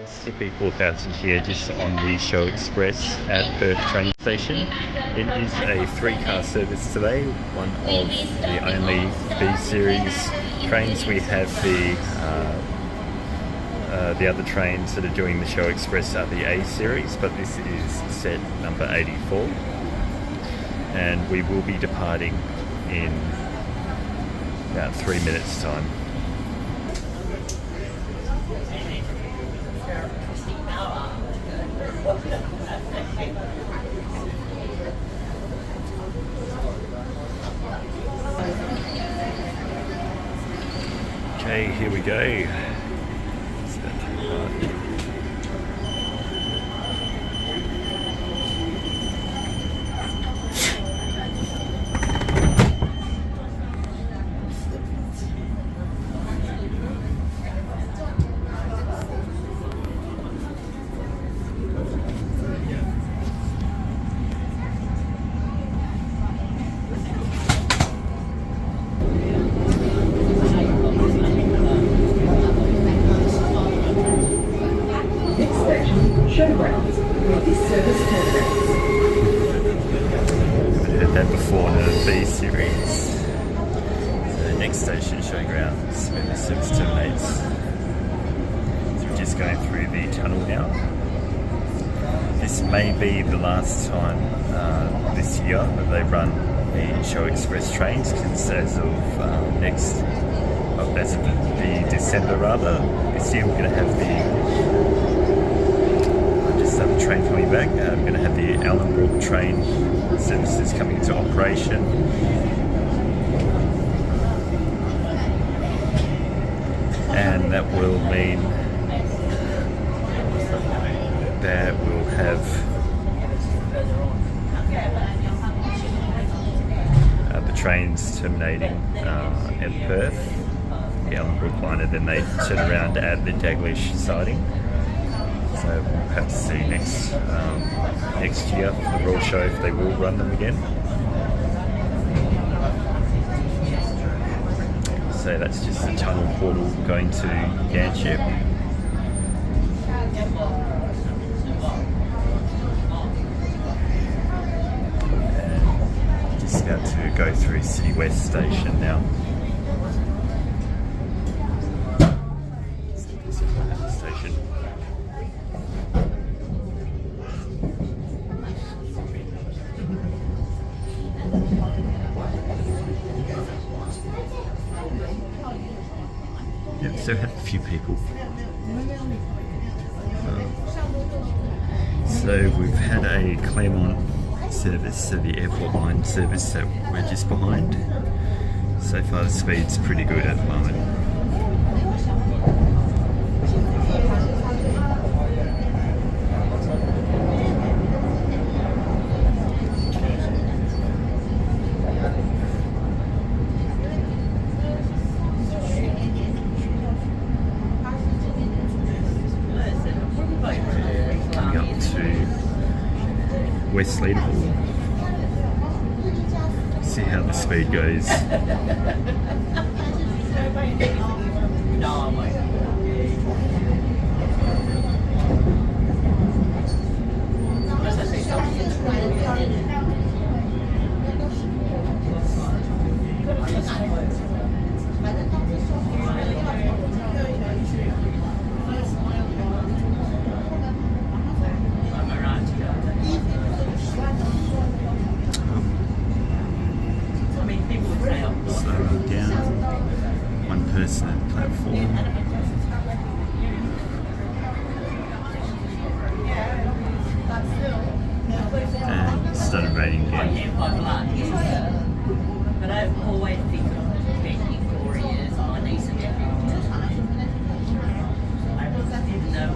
Typically 4,000 here just on the Show Express at Perth train station. It is a 3-car service today, one of the only B-series trains. We have the other trains that are doing the Show Express are the A-series, but this is set number 84. And we will be departing in about 3 minutes' time. Okay, here we go. Showgrounds, with this service terminates. I've heard that before in the B-series. So next station, Showgrounds, where the service terminates. So we're just going through the tunnel now. This may be the last time this year that they run the Show Express trains, because as of the December rather, this year we're going to have the train coming back. We're going to have the Ellenbrook train services coming into operation. And that will mean that we'll have the trains terminating in Perth, the Ellenbrook line, and then they turn around at the Daglish siding. So we'll have to see next year for the Royal Show if they will run them again. So that's just the tunnel portal going to Ganship. And just about to go through City West Station now. Station. Yeah, so had a few people. So we've had a Claremont service, so the airport line service that we're just behind. So far the speed's pretty good at the moment. West Leaderboard. See how the speed goes. Person at the platform. And it started raining again. But I've always think of making Gloria's my niece and nephew. Even though,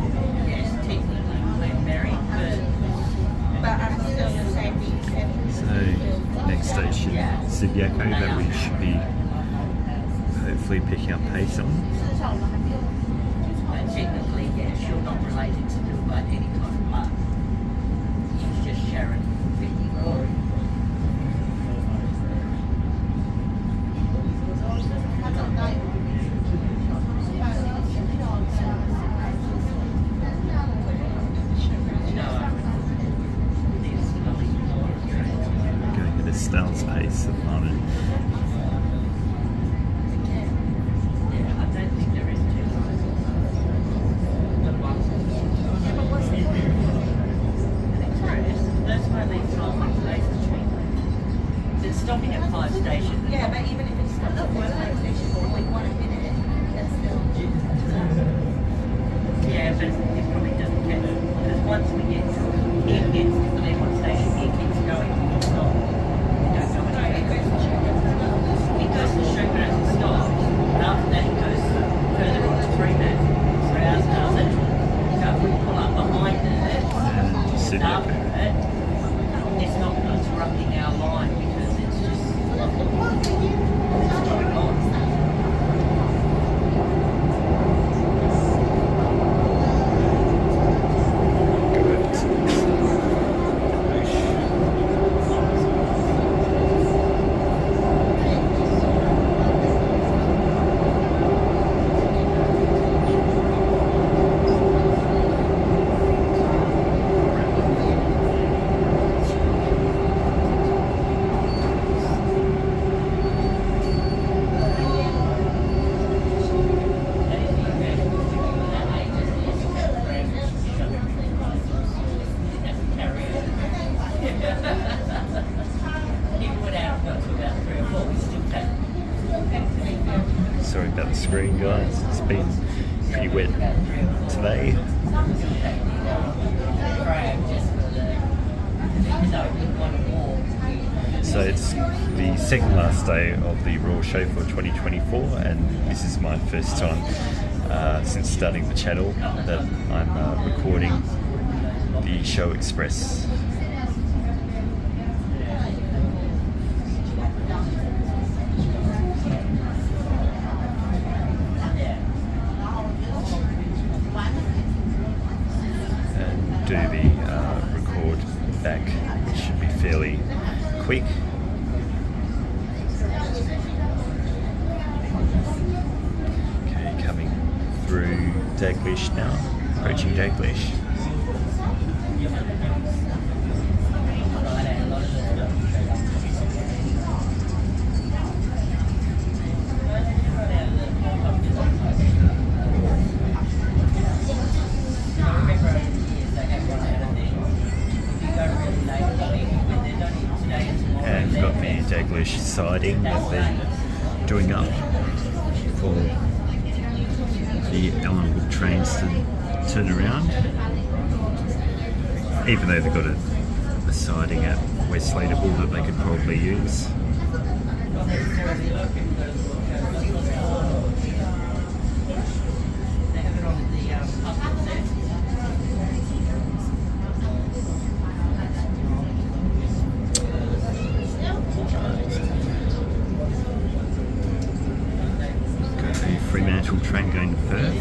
yes, technically we're married, but I'm still the same thing. So, next station, Subiaco, that we should be hopefully picking up pace on. But technically, yes, you're not related to Bill by any kind of blood. He's just Sharon, Vicky, Glory. station. Yeah, but even if it's not the Perth Station for only 1 minute, that's still. Yeah, but it probably doesn't catch it. Because once we get to the Claremont Station, it keeps going. It's not. We don't go Sorry, it anywhere. goes to Showgrounds as well. It goes to Showgrounds and stops. And after that, it goes further on to Fremantle. So ours doesn't. So if we pull up behind it, Sit after there. it, it's not interrupting our line because it's just it's going on. Sorry about the screen, guys. It's been pretty wet today. So it's the second last day of the Royal Show for 2024, and this is my first time since starting the channel that I'm recording the Show Express. Do the record back, which should be fairly quick. Okay, coming through Daglish now, approaching Daglish. And we've got the Daglish siding that they're doing up for the Ellenbrook trains to turn around. Even though they've got a siding at West Sladable that they could probably use. Got the Fremantle train going to Perth.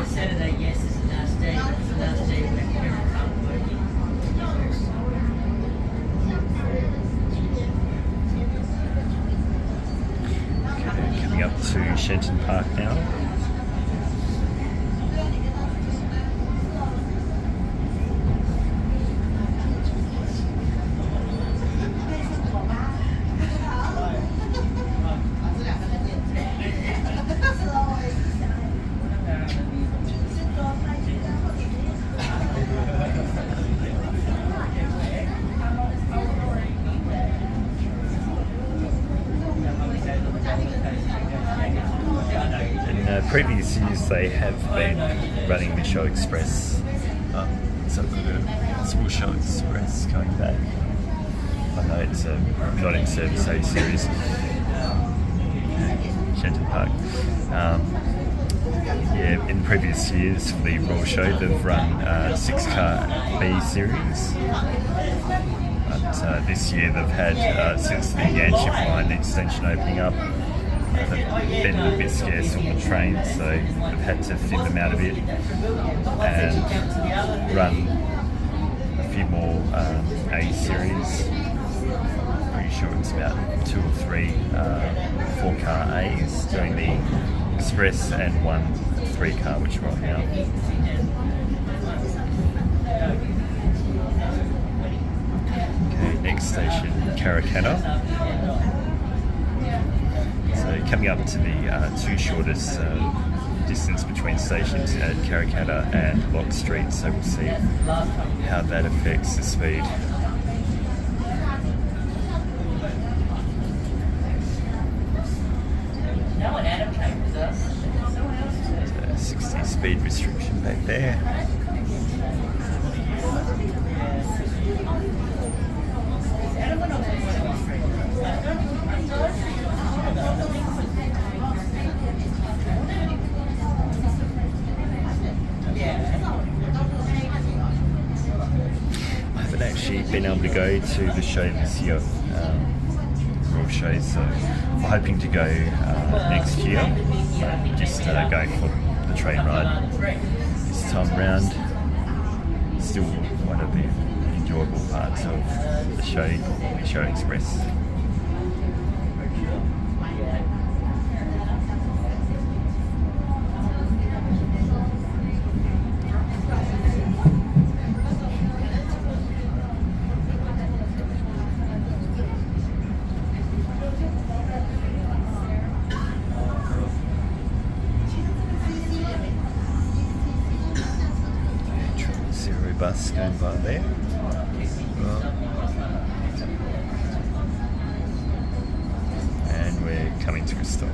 Saturday, yes, is the last day, but it's the last day when everyone can't work. Okay, coming up to Shenton Park now. Previous years they have been running the Show Express, so we've got a small Show Express coming back. I know it's not in service A series, Shenton Park. Yeah, in previous years for the Royal Show they've run 6-car B series. But this year they've had, since the Yanship line extension opening up, they've been a little bit scarce on the trains, so they've had to thin them out a bit and run a few more A series. Pretty sure it's about 2 or 3 4-car A's doing the Express and 1 3-car, which we're on now. Okay, next station, Karakana. So coming up to the 2 shortest distance between stations at Karrakatta and Lock Street, so we'll see how that affects the speed. No one Adam came with us. Someone else too. 60 speed restriction back there. I haven't actually been able to go to the show this year, Royal Show, so I'm hoping to go next year. Just going for the train ride this time round. Still one of the enjoyable parts of the show, the Show Express. Bus going by there. And we're coming to a stop.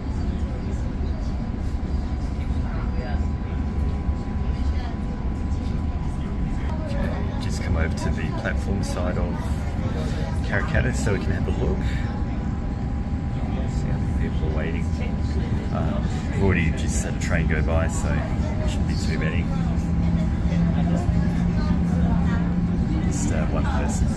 Okay, just come over to the platform side of Karrakatta so we can have a look. See how many people are waiting. We've already just had a train go by, so it shouldn't be too many. One person.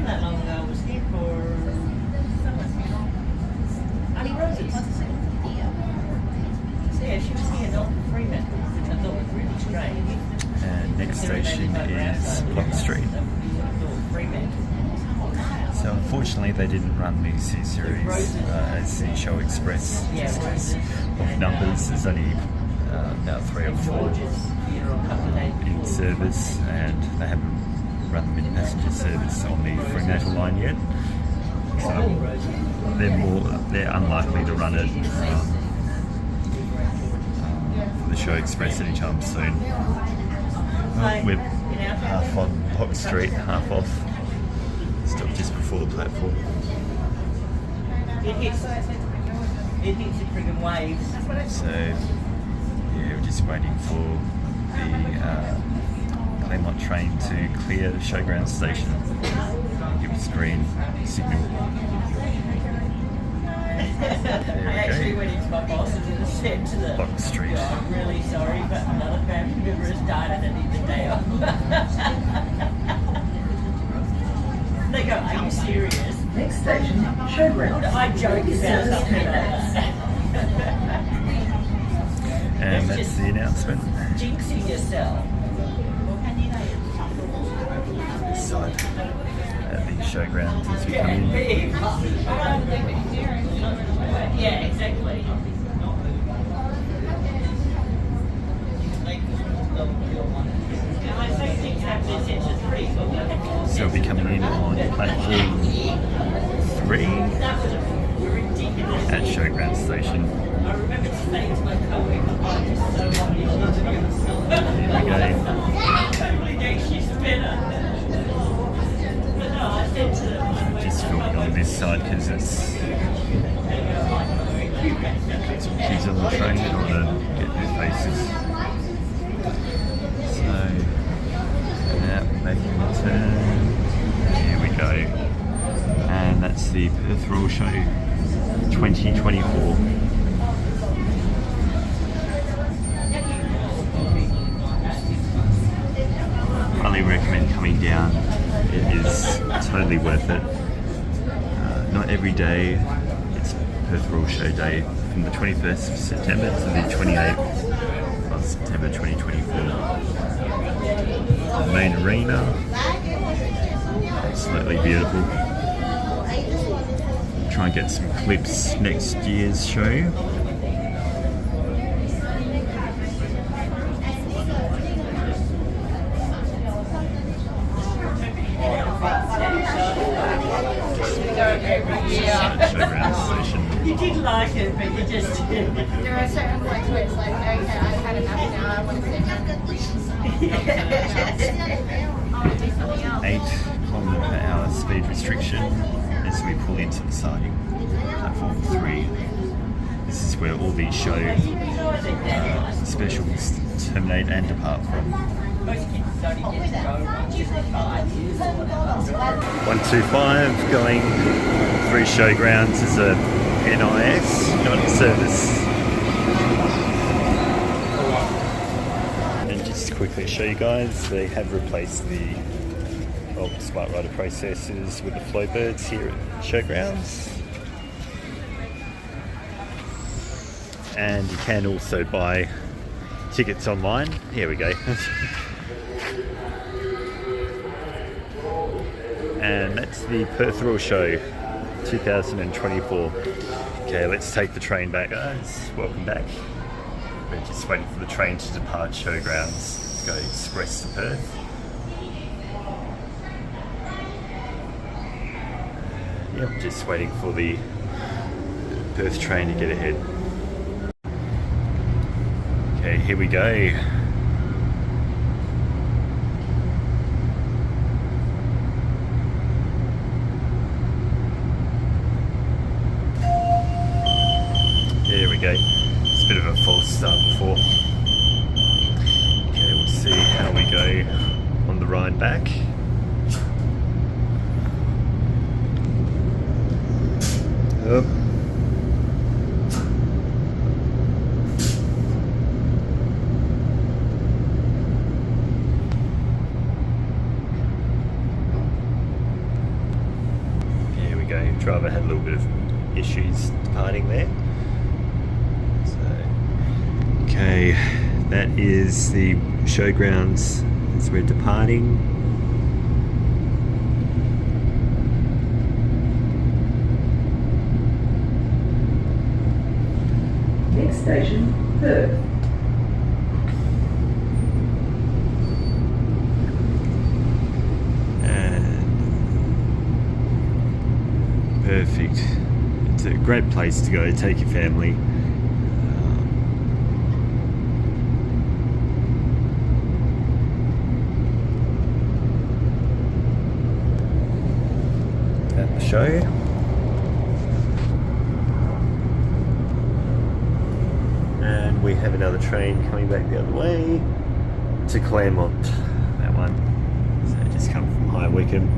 Not long ago, I was here for Annie Roses. Yeah, she was here not Fremantle, which I thought was really strange. And next station is Lock Street. So unfortunately they didn't run the C series as the Show Express just because of numbers. There's only about 3 or 4 in service, and they haven't run them in passenger service on the Fremantle Line yet. So they're unlikely to run it for the Show Express anytime soon. Well, we're half on Lock Street, half off. Stopped just before the platform. It hits the friggin' waves. So yeah, we're just waiting for the Claremont train to clear Showgrounds Station and give us green signal. I actually went into my boss and said to them, Lock Street. I'm really sorry, but another family member has died and I need the day off. They go, are you serious? Next station, Showgrounds. I joke about something like that. And that's just the announcement. Jinxing yourself. This side at the Showgrounds as we come in. Yeah, exactly. So we'll be coming in on platform 3 at Showgrounds Station. Here we go. Just filming on this side because it's got some kids on the train in order to get their faces. So now making the turn. Here we go. And that's the Perth Royal Show 2024. Highly recommend coming down. It is totally worth it. Not every day. It's Perth Royal Show Day from the 21st of September to the 28th of September 2024. The main arena. Absolutely beautiful. Try and get some clips next year's show. Showgrounds Station. You did like it, but you just didn't. There are certain points where it's like, okay, I've had enough now. I want to sit down and I want to do something else. 8km/h speed restriction as we pull into the siding. Platform 3. This is where all these show specials terminate and depart from. Most kids only get to go once every 5 years or whatever. 125 going through Showgrounds as a NIS, not a service. And just to quickly show you guys, they have replaced the old Smart Rider processors with the Flowbirds here at Showgrounds. And you can also buy tickets online. Here we go. And that's the Perth Royal Show 2024. Okay, let's take the train back, guys. Welcome back. We're just waiting for the train to depart Showgrounds to go express to Perth. Yep, just waiting for the Perth train to get ahead. Okay, here we go. There we go. It's a bit of a false start before. Okay, we'll see how we go on the ride back. Up. Here we go. Driver had a little bit of issues departing there. Okay, that is the Showgrounds as we're departing. Next station, Perth. And perfect. It's a great place to go. Take your family. Show. And we have another train coming back the other way to Claremont. That one. So just come from High Wycombe.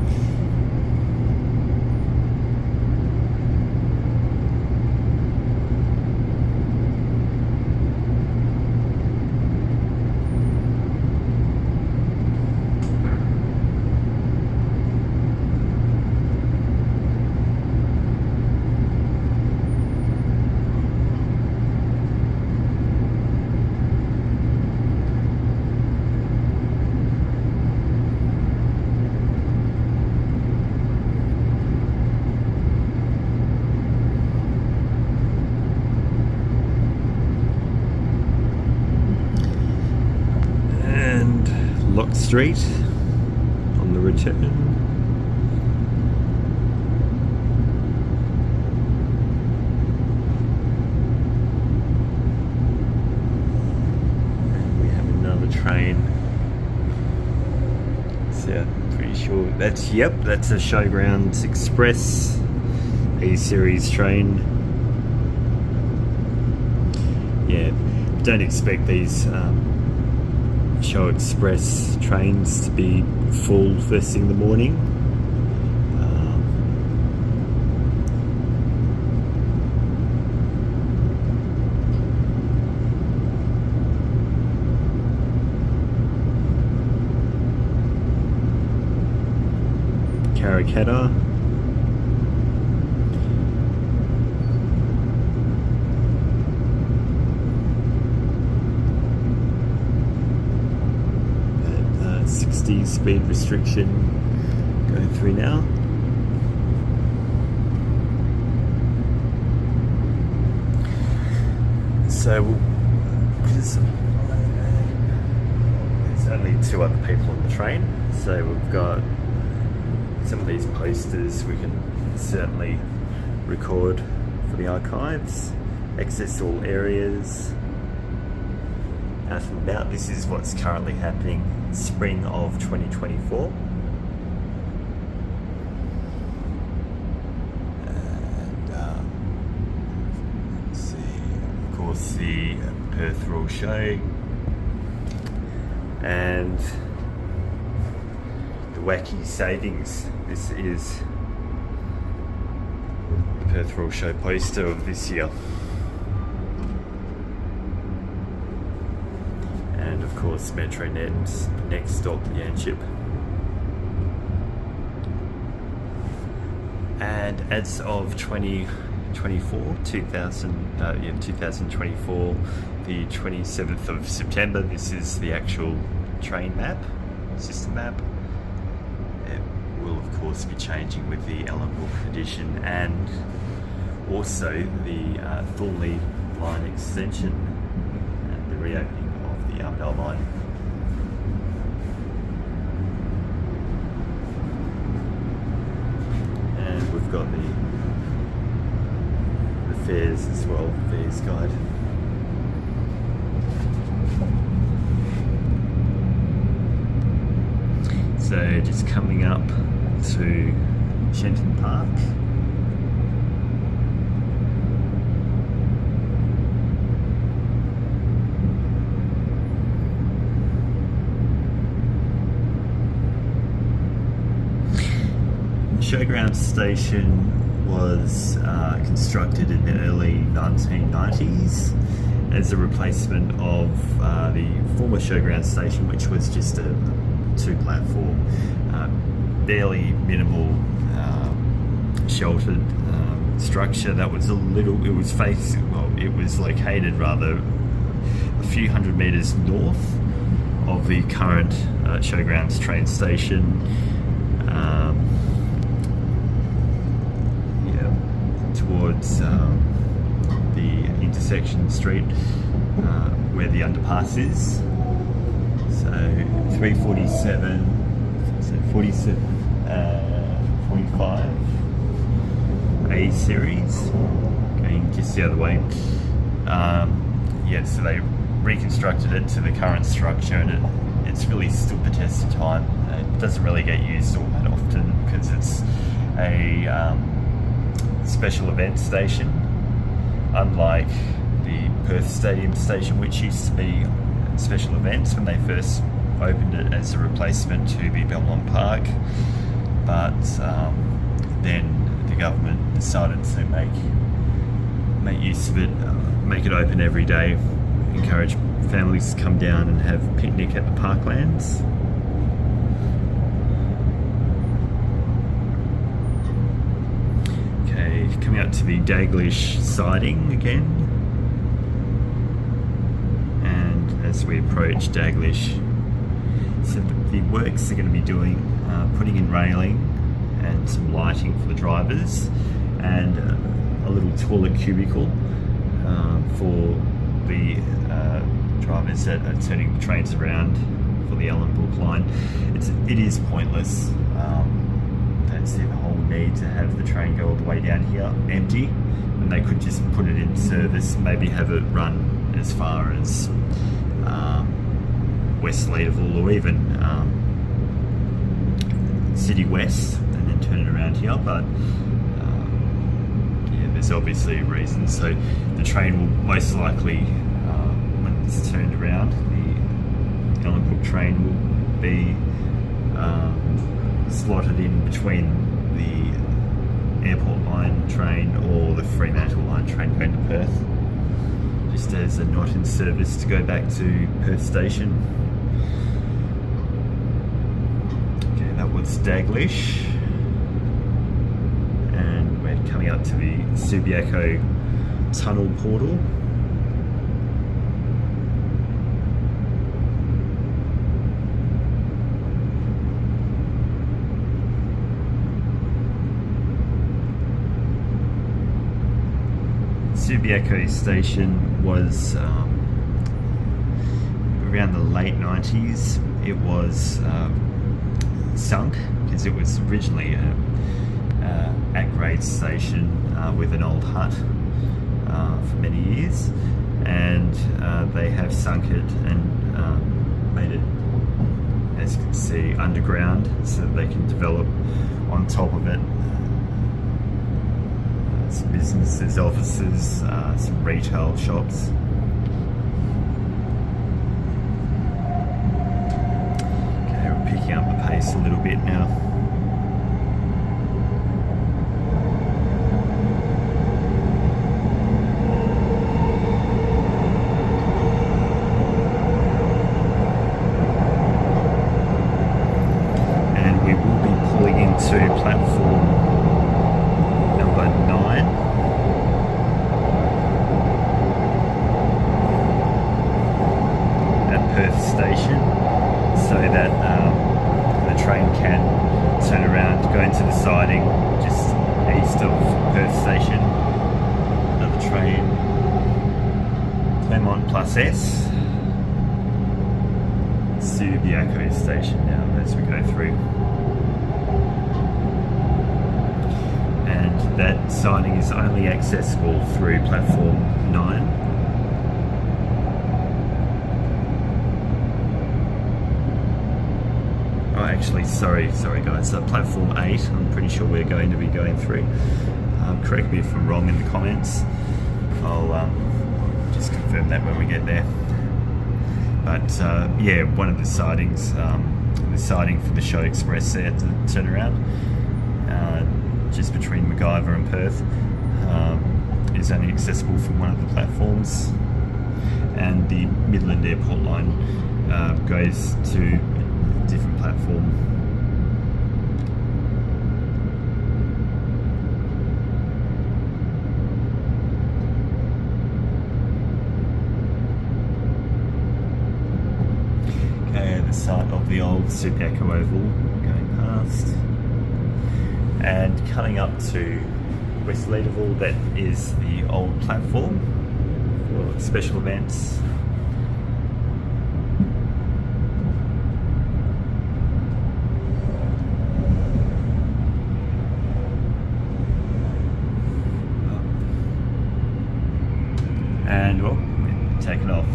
Street on the return. And we have another train. So pretty sure that's, yep, that's a Showgrounds Express A-Series train. Yeah, don't expect these Show Express trains to be full first thing in the morning. Karrakatta. Speed restriction Going through now. So there's only 2 other people on the train, so we've got some of these posters we can certainly record for the archives. Access all areas. Out and about. This is what's currently happening, spring of 2024. And let's see, of course, the Perth Royal Show and the wacky savings. This is the Perth Royal Show poster of this year. And of course, MetroNet's next stop, Yanchep. And as of 2024, the 27th of September, this is the actual train map, system map. It will of course be changing with the Ellenbrook edition and also the Thornley line extension and the reopening of the Armadale line. And we've got the fares as well, fares guide. So just coming up to Shenton Park. Showgrounds Station was constructed in the early 1990s as a replacement of the former Showgrounds Station, which was just a 2-platform, barely minimal sheltered structure that was it was located rather a few hundred metres north of the current Showgrounds train station. Towards the intersection street where the underpass is. So 347, so 45 A series, going just the other way. So they reconstructed it to the current structure, and it's really stood the test of time. It doesn't really get used all that often because it's a special event station, unlike the Perth Stadium station, which used to be special events when they first opened it as a replacement to the Belmont Park. But then the government decided to make use of it, make it open every day, encourage families to come down and have a picnic at the parklands. Coming up to the Daglish siding again, and as we approach Daglish, so the works they're going to be doing, putting in railing and some lighting for the drivers, and a little toilet cubicle for the drivers that are turning the trains around for the Ellenbrook line. It is pointless. Don't see the whole need to have the train go all the way down here empty, and they could just put it in service, maybe have it run as far as West Leederville or even City West, and then turn it around here. But there's obviously a reason. So the train will most likely, when it's turned around, the Ellenbrook train will be slotted in between the airport line train or the Fremantle line train going to Perth, just as a not in service to go back to Perth Station. Okay, that was Daglish, and we're coming up to the Subiaco tunnel portal. Subiaco Station was around the late 90s. It was sunk because it was originally a at-grade station with an old hut for many years, and they have sunk it and made it, as you can see, underground so that they can develop on top of it some businesses, offices, some retail shops. Okay, we're picking up the pace a little bit now. To platform number 9. At Perth Station, so that the train can turn around, go into the siding just east of Perth Station. Another train, Claremont S, Subiaco Station now as we go through. That siding is only accessible through platform 9. Oh, actually, sorry guys, platform 8, I'm pretty sure we're going to be going through. Correct me if I'm wrong in the comments. I'll just confirm that when we get there. But yeah, one of the sidings, the siding for the Show Express there to turn around, just between MacGyver and Perth, is only accessible from one of the platforms, and the Midland Airport line goes to a different platform. Okay, the site of the old Subiaco Oval going past. And coming up to West Leederville, that is the old platform for special events. And well, we're taking off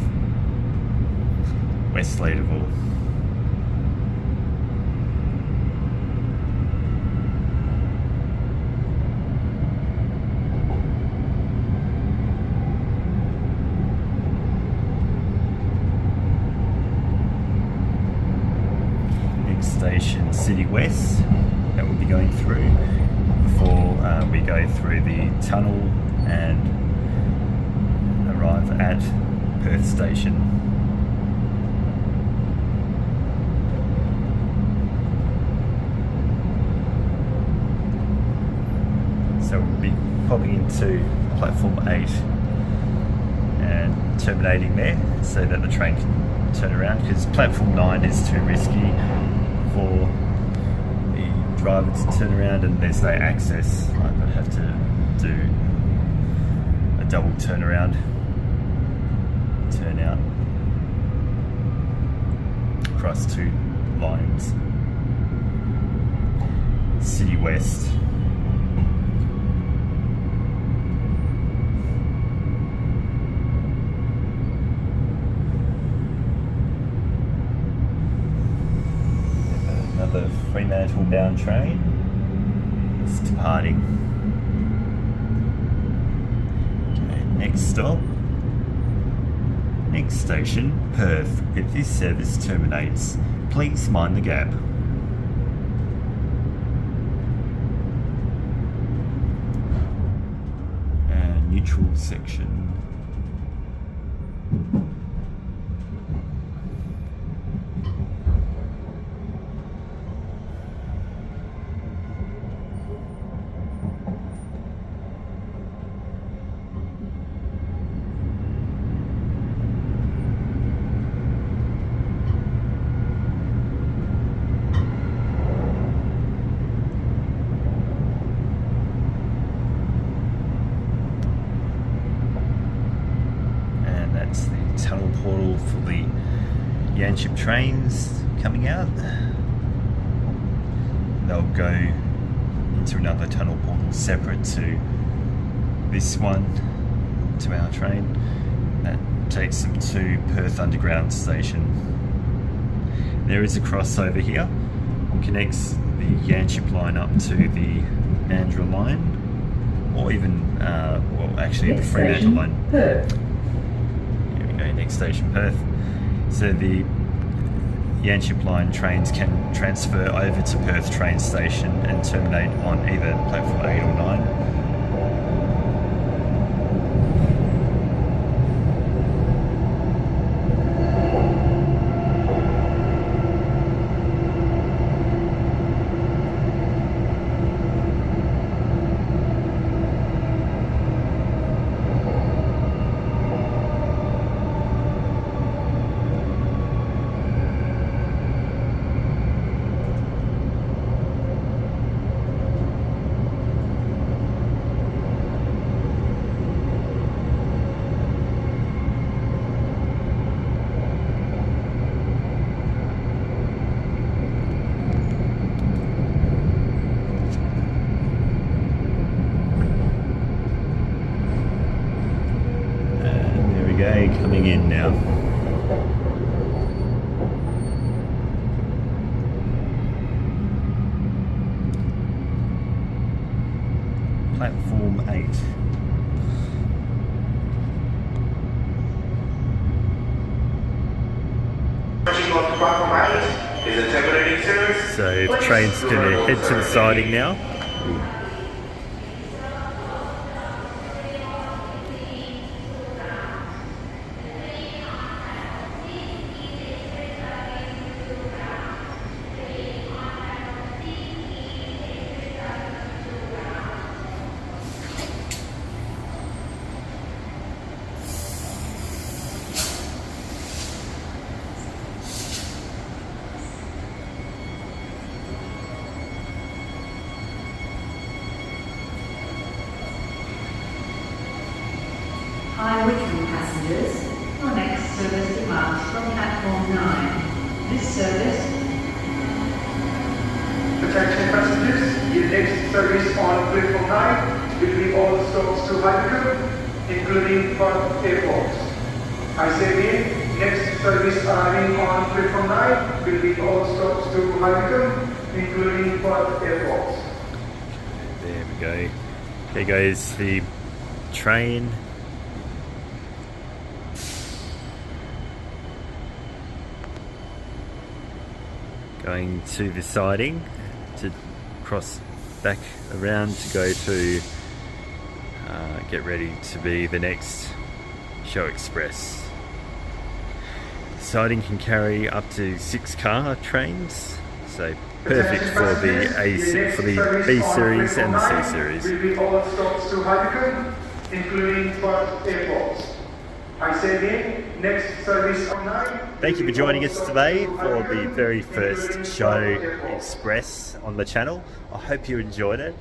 West Leederville. Station City West that we'll be going through before we go through the tunnel and arrive at Perth Station. So we'll be popping into platform 8 and terminating there so that the train can turn around, because platform 9 is too risky for the driver to turn around, and there's no access. I'd have to do a double turnaround, turn out across 2 lines. City West. The Fremantle bound train is departing. Okay, next stop, next station, Perth. If this service terminates, please mind the gap. And neutral section. That's the tunnel portal for the Yanchep trains coming out. They'll go into another tunnel portal separate to this one, to our train. That takes them to Perth Underground Station. There is a crossover here, connects the Yanchep line up to the Mandurah line, or even, well, actually the Fremantle line. Perth. Here we go, next station, Perth. So the Yanchep line trains can transfer over to Perth train station and terminate on either platform 8 or 9. Coming in now. Platform 8. So the train's going to head to the siding now. Hi Wycombe passengers, your next service departs from platform 9. This service... Attention passengers, your next service on platform 9 will be all stops to Wycombe, including Perth Airport. I say again, next service arriving on platform 9 will be all stops to Wycombe, including Perth Airport. There we go. There goes the train. Going to the siding to cross back around to go to get ready to be the next Show Express. The siding can carry up to 6 car trains, so perfect for the B series and the C series. Will be all stops to Wycombe, including Perth Airport. I say again, next service on 9. Thank you for joining us today for the very first Show Express on the channel. I hope you enjoyed it.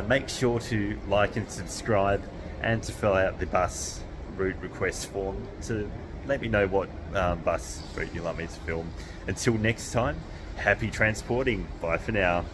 Make sure to like and subscribe and to fill out the bus route request form to let me know what bus route you'd like me to film. Until next time, happy transporting. Bye for now.